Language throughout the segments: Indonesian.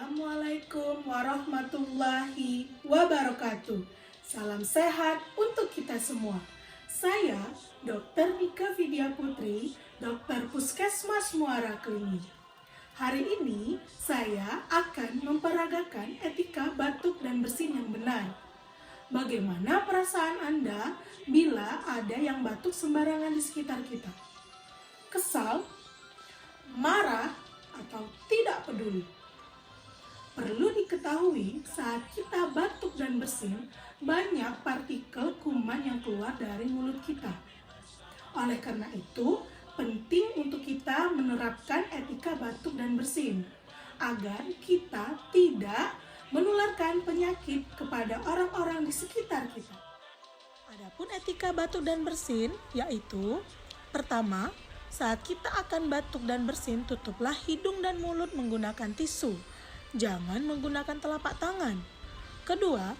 Assalamualaikum warahmatullahi wabarakatuh. Salam sehat untuk kita semua. Saya Dr. Nika Vidya Putri, Dokter Puskesmas Muara Klinik. Hari ini saya akan memperagakan etika batuk dan bersin yang benar. Bagaimana perasaan Anda bila ada yang batuk sembarangan di sekitar kita? Kesal, marah, atau tidak peduli? Perlu diketahui, saat kita batuk dan bersin, banyak partikel kuman yang keluar dari mulut kita. Oleh karena itu, penting untuk kita menerapkan etika batuk dan bersin, agar kita tidak menularkan penyakit kepada orang-orang di sekitar kita. Adapun etika batuk dan bersin, yaitu pertama, saat kita akan batuk dan bersin, tutuplah hidung dan mulut menggunakan tisu. Jangan menggunakan telapak tangan. Kedua,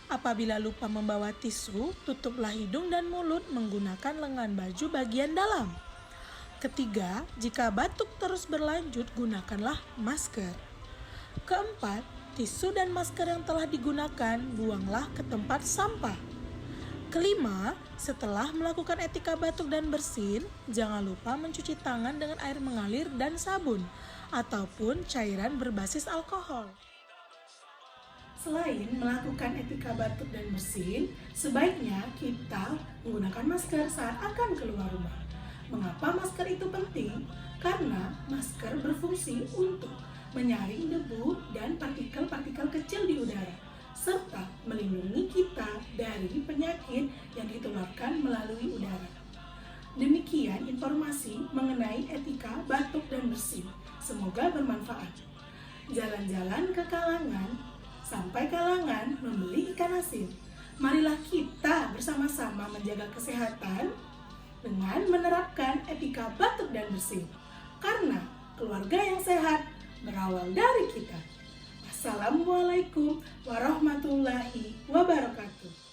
apabila lupa membawa tisu, tutuplah hidung dan mulut menggunakan lengan baju bagian dalam. Ketiga, jika batuk terus berlanjut, gunakanlah masker. Keempat, tisu dan masker yang telah digunakan, buanglah ke tempat sampah. Kelima, setelah melakukan etika batuk dan bersin, jangan lupa mencuci tangan dengan air mengalir dan sabun, ataupun cairan berbasis alkohol. Selain melakukan etika batuk dan bersin, sebaiknya kita menggunakan masker saat akan keluar rumah. Mengapa masker itu penting? Karena masker berfungsi untuk menyaring debu dan partikel-partikel kecil di udara, serta melindungi kita dari penyakit yang ditularkan melalui udara. Demikian informasi mengenai etika batuk dan bersin. Semoga bermanfaat. Jalan-jalan ke Kalangan, sampai Kalangan membeli ikan asin. Marilah kita bersama-sama menjaga kesehatan dengan menerapkan etika batuk dan bersin. Karena keluarga yang sehat berawal dari kita. Assalamualaikum warahmatullahi wabarakatuh.